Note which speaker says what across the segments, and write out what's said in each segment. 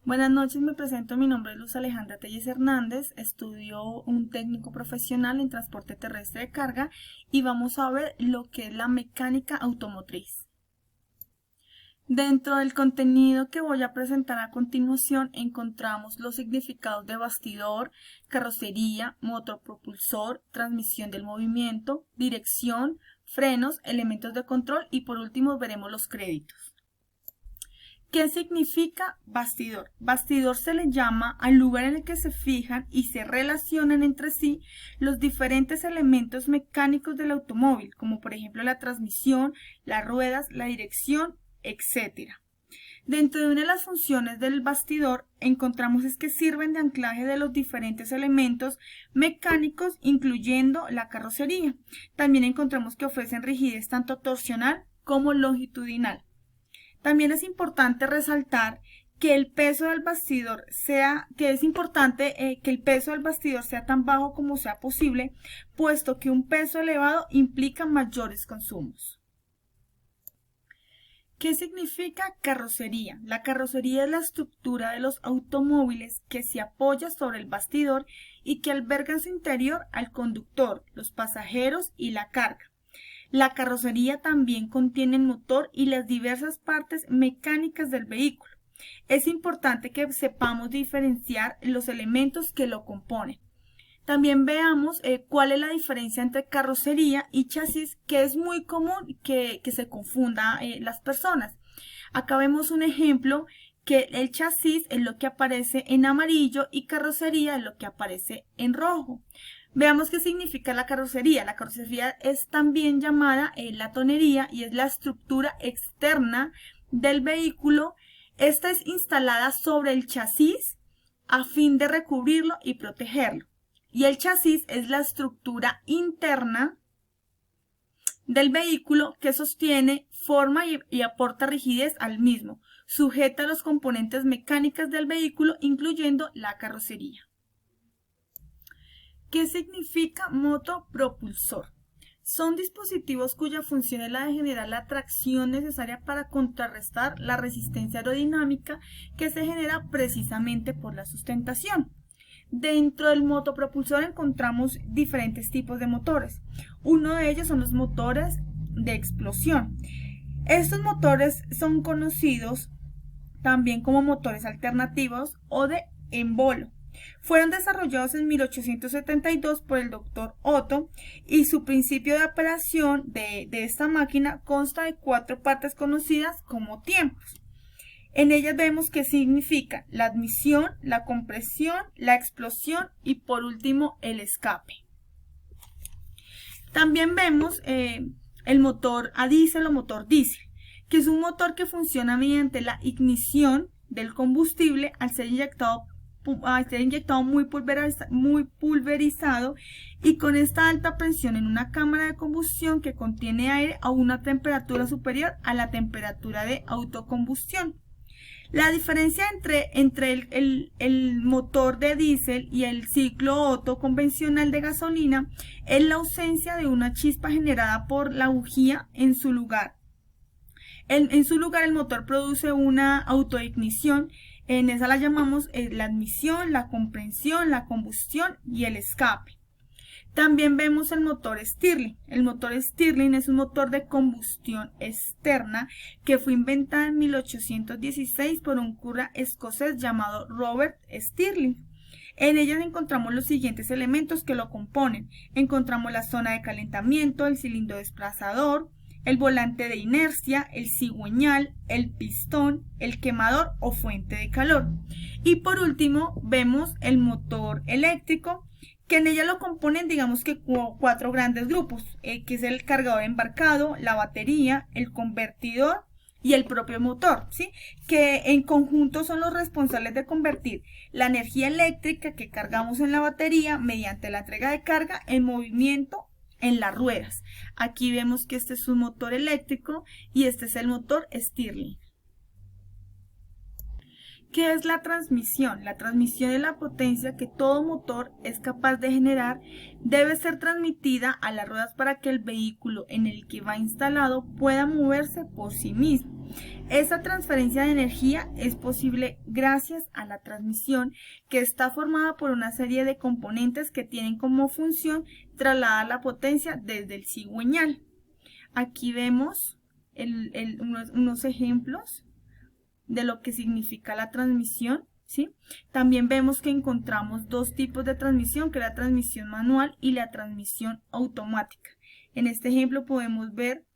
Speaker 1: Buenas noches, me presento, mi nombre es Luz Alejandra Telles Hernández, estudio un técnico profesional en transporte terrestre de carga y vamos a ver lo que es la mecánica automotriz. Dentro del contenido que voy a presentar a continuación encontramos los significados de bastidor, carrocería, motor propulsor, transmisión del movimiento, dirección, frenos, elementos de control y por último veremos los créditos. ¿Qué significa bastidor? Bastidor se le llama al lugar en el que se fijan y se relacionan entre sí los diferentes elementos mecánicos del automóvil, como por ejemplo la transmisión, las ruedas, la dirección, etc. Dentro de una de las funciones del bastidor encontramos es que sirven de anclaje de los diferentes elementos mecánicos, incluyendo la carrocería. También encontramos que ofrecen rigidez tanto torsional como longitudinal. También es importante resaltar que el peso del bastidor sea tan bajo como sea posible, puesto que un peso elevado implica mayores consumos. ¿Qué significa carrocería? La carrocería es la estructura de los automóviles que se apoya sobre el bastidor y que alberga en su interior al conductor, los pasajeros y la carga. La carrocería también contiene el motor y las diversas partes mecánicas del vehículo. Es importante que sepamos diferenciar los elementos que lo componen. También veamos cuál es la diferencia entre carrocería y chasis, que es muy común que se confunda las personas. Acá vemos un ejemplo que el chasis es lo que aparece en amarillo y carrocería es lo que aparece en rojo. Veamos qué significa la carrocería. La carrocería es también llamada la tonería y es la estructura externa del vehículo. Esta es instalada sobre el chasis a fin de recubrirlo y protegerlo. Y el chasis es la estructura interna del vehículo que sostiene, forma y aporta rigidez al mismo. Sujeta los componentes mecánicos del vehículo, incluyendo la carrocería. ¿Qué significa motopropulsor? Son dispositivos cuya función es la de generar la tracción necesaria para contrarrestar la resistencia aerodinámica que se genera precisamente por la sustentación. Dentro del motopropulsor encontramos diferentes tipos de motores. Uno de ellos son los motores de explosión. Estos motores son conocidos también como motores alternativos o de embolo. Fueron desarrollados en 1872 por el Dr. Otto y su principio de operación de esta máquina consta de 4 partes conocidas como tiempos. En ellas vemos qué significa la admisión, la compresión, la explosión y por último el escape. También vemos el motor a diésel o motor diésel, que es un motor que funciona mediante la ignición del combustible al ser inyectado muy pulverizado y con esta alta presión en una cámara de combustión que contiene aire a una temperatura superior a la temperatura de autocombustión. La diferencia entre el motor de diésel y el ciclo Otto convencional de gasolina es la ausencia de una chispa generada por la bujía en su lugar. En su lugar el motor produce una autoignición. En esa la llamamos la admisión, la compresión, la combustión y el escape. También vemos el motor Stirling. El motor Stirling es un motor de combustión externa que fue inventado en 1816 por un cura escocés llamado Robert Stirling. En ellas encontramos los siguientes elementos que lo componen. Encontramos la zona de calentamiento, el cilindro desplazador, el volante de inercia, el cigüeñal, el pistón, el quemador o fuente de calor. Y por último vemos el motor eléctrico, que en ella lo componen digamos que 4 grandes grupos, que es el cargador embarcado, la batería, el convertidor y el propio motor, ¿sí? Que en conjunto son los responsables de convertir la energía eléctrica que cargamos en la batería mediante la entrega de carga en movimiento en las ruedas. Aquí vemos que este es un motor eléctrico y este es el motor Stirling. ¿Qué es la transmisión? La transmisión es la potencia que todo motor es capaz de generar. Debe ser transmitida a las ruedas para que el vehículo en el que va instalado pueda moverse por sí mismo. Esa transferencia de energía es posible gracias a la transmisión, que está formada por una serie de componentes que tienen como función trasladar la potencia desde el cigüeñal. Aquí vemos unos ejemplos de lo que significa la transmisión, ¿sí? También vemos que encontramos dos tipos de transmisión, que es la transmisión manual y la transmisión automática. En este ejemplo podemos ver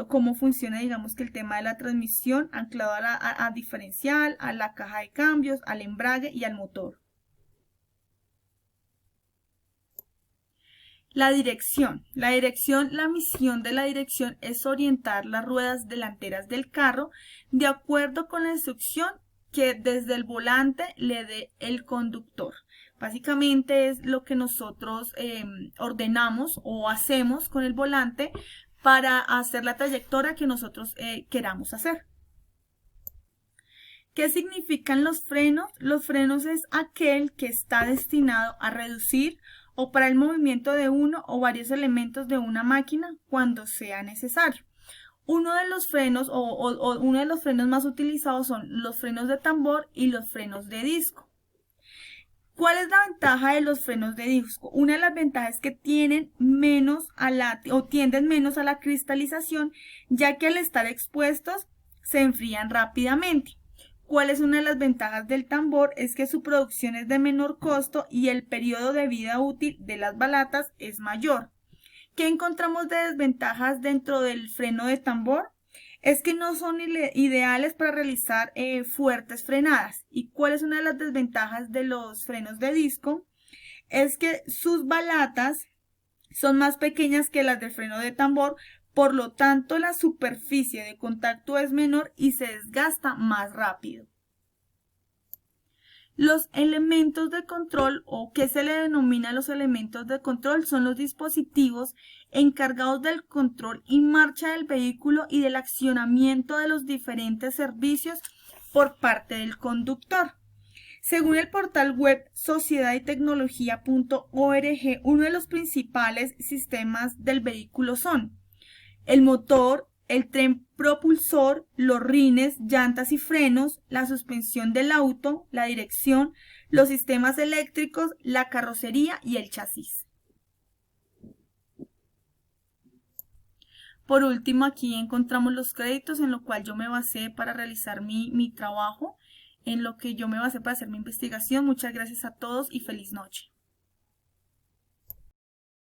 Speaker 1: cómo funciona, digamos, que el tema de la transmisión anclado a diferencial, a la caja de cambios, al embrague y al motor. La dirección. La misión de la dirección es orientar las ruedas delanteras del carro de acuerdo con la instrucción que desde el volante le dé el conductor. Básicamente es lo que nosotros ordenamos o hacemos con el volante para hacer la trayectoria que nosotros queramos hacer. ¿Qué significan los frenos? Los frenos es aquel que está destinado a reducir o para el movimiento de uno o varios elementos de una máquina cuando sea necesario. Uno de los frenos uno de los frenos más utilizados son los frenos de tambor y los frenos de disco. ¿Cuál es la ventaja de los frenos de disco? Una de las ventajas es que tienden menos a la cristalización, ya que al estar expuestos se enfrían rápidamente. ¿Cuál es una de las ventajas del tambor? Es que su producción es de menor costo y el periodo de vida útil de las balatas es mayor. ¿Qué encontramos de desventajas dentro del freno de tambor? Es que no son ideales para realizar fuertes frenadas. ¿Y cuál es una de las desventajas de los frenos de disco? Es que sus balatas son más pequeñas que las del freno de tambor, por lo tanto la superficie de contacto es menor y se desgasta más rápido. Los elementos de control, o que se le denomina los elementos de control, son los dispositivos encargados del control y marcha del vehículo y del accionamiento de los diferentes servicios por parte del conductor. Según el portal web sociedadytecnología.org, uno de los principales sistemas del vehículo son el motor, el tren propulsor, los rines, llantas y frenos, la suspensión del auto, la dirección, los sistemas eléctricos, la carrocería y el chasis. Por último, aquí encontramos los créditos en lo cual yo me basé para realizar mi trabajo, en lo que yo me basé para hacer mi investigación. Muchas gracias a todos y feliz noche.